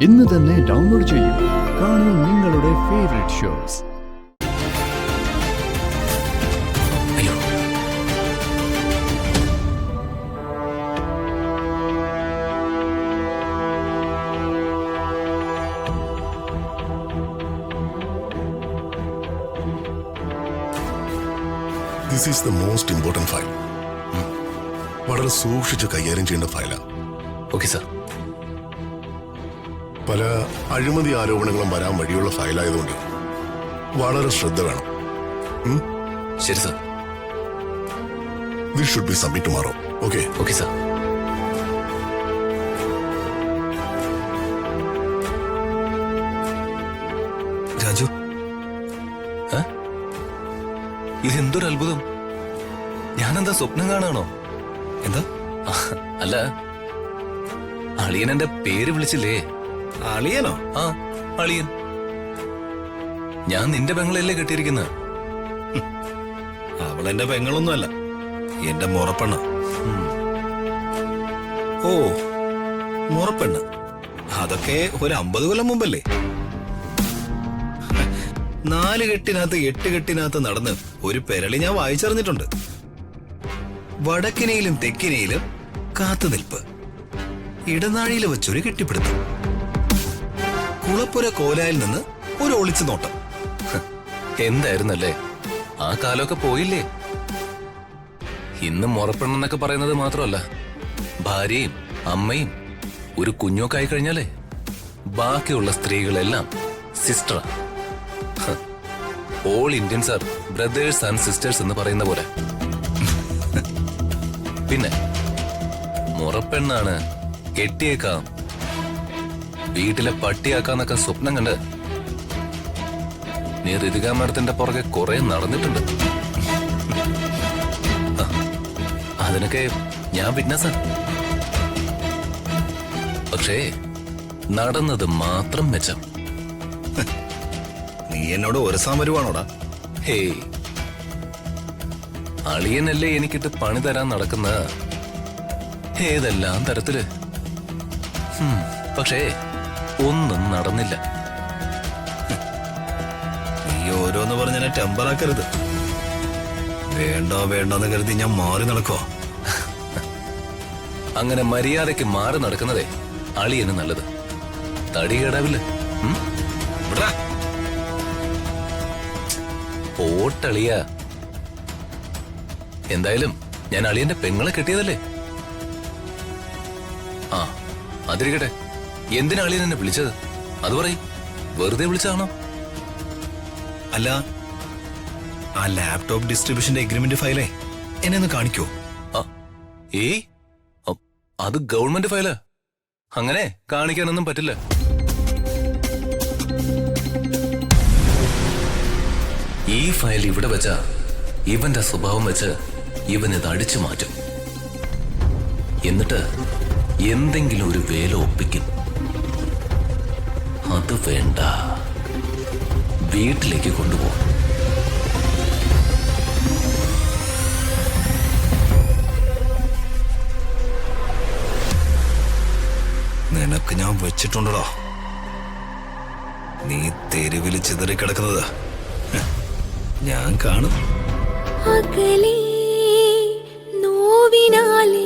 ഇന്ന് തന്നെ ഡൗൺലോഡ് ചെയ്യൂ. കാണൂ നിങ്ങളുടെ favourite shows. This is the most important file. വളരെ സൂക്ഷിച്ച് കൈകാര്യം ചെയ്യേണ്ട ഫയലാണ്. Okay sir. പല അഴിമതി ആരോപണങ്ങളും വരാൻ വഴിയുള്ള ഫയലായതുകൊണ്ട് വളരെ ശ്രദ്ധ വേണം. ശരി sir. This should be submitted tomorrow. Okay? Okay sir. Raju, ഇതെന്തൊരു അത്ഭുതം! ഞാനെന്താ സ്വപ്നം കാണാണോ? എന്താ? അല്ല, അളിയൻ എന്റെ പേര് വിളിച്ചില്ലേ? അളിയനോ? ആ, അളിയൻ. ഞാൻ നിന്റെ പെങ്ങളല്ലേ കെട്ടിയിരിക്കുന്നത്. അവളെന്റെ പെങ്ങളൊന്നുമല്ല, എന്റെ മുറപ്പെണ്ണ. ഓ, മുറപ്പെണ്ണ്. അതൊക്കെ ഒരു 50 കൊല്ലം മുമ്പല്ലേ? 4 കെട്ടിനകത്ത് 8 കെട്ടിനകത്ത് നടന്ന് ഒരു പെരളി ഞാൻ വായിച്ചറിഞ്ഞിട്ടുണ്ട്. വടക്കിനയിലും തെക്കിനയിലും കാത്തുനിൽപ്പ്, ഇടനാഴിയിൽ വെച്ചൊരു കെട്ടിപ്പിടുത്തം, കുളപ്പുര കോലായിൽ നിന്ന് ഒരു ഒളിച്ചു നോട്ടം. എന്തായിരുന്നല്ലേ ആ കാലമൊക്കെ പോയില്ലേ? ഇന്ന് മുറപ്പെണ്ണെന്നൊക്കെ പറയുന്നത് മാത്രമല്ല, ഭാര്യയും അമ്മയും ഒരു കുഞ്ഞൊക്കെ ആയി കഴിഞ്ഞാലേ ബാക്കിയുള്ള സ്ത്രീകളെല്ലാം സിസ്റ്ററാ. All Indians are brothers and sisters എന്ന് പറയുന്ന പോലെ. പിന്നെ മുറപ്പെണ്ണാണ് കെട്ടിയേക്കാം, വീട്ടിലെ പട്ടിയാക്കാന്നൊക്കെ സ്വപ്നം കണ്ട് നീ ഋതിക മാഡത്തിന്റെ പുറകെ കുറെ നടന്നിട്ടുണ്ട്. അതിനൊക്കെ ഞാൻ വിറ്റ്നസാ. പക്ഷേ നടന്നത് മാത്രം മെച്ചം. നീ എന്നോട് ഒരുസാൻ വരുവാണോടാ? ഹേയ്, അളിയനല്ലേ എനിക്കിട്ട് പണി തരാൻ നടക്കുന്ന ഏതെല്ലാം തരത്തില്. പക്ഷേ ഒന്നും നടന്നില്ല. നീ ഓരോന്ന് പറഞ്ഞെന്നെ ടെമ്പറാക്കരുത്. വേണ്ടോ വേണ്ടോന്ന് കരുതി ഞാൻ മാറി നടക്കോ? അങ്ങനെ മര്യാദയ്ക്ക് മാറി നടക്കുന്നതേ അളിയന് നല്ലത്. തടി കേടാവില്ല. പോട്ടളിയ. എന്തായാലും ഞാൻ അളിയന്റെ പെങ്ങളെ കെട്ടിയതല്ലേ. ആ, അതിരിക്കട്ടെ, എന്തിനാ അളിയൻ എന്നെ വിളിച്ചത്? അത് പറയും. വെറുതെ വിളിച്ചതാണോ? അല്ല, ആ ലാപ്ടോപ്പ് ഡിസ്ട്രിബ്യൂഷന്റെ എഗ്രിമെന്റ് ഫയലേ എന്നെ ഒന്ന് കാണിക്കോ? ഏയ്, അത് ഗവൺമെന്റ് ഫയലാ. അങ്ങനെ കാണിക്കാനൊന്നും പറ്റില്ല. ഈ ഫയൽ ഇവിടെ വെച്ച ഇവന്റെ സ്വഭാവം വെച്ച് ഇവൻ ഇത് അടിച്ചു മാറ്റും. എന്നിട്ട് എന്തെങ്കിലും ഒരു വേല ഒപ്പിക്കും. അത് വേണ്ട, വീട്ടിലേക്ക് കൊണ്ടുപോകും. നിനക്ക് ഞാൻ വെച്ചിട്ടുണ്ടോ? നീ തെരുവിൽ ചിതറിക്കിടക്കുന്നത് ഞാൻ കാണും. അകലേ നോവിനാലേ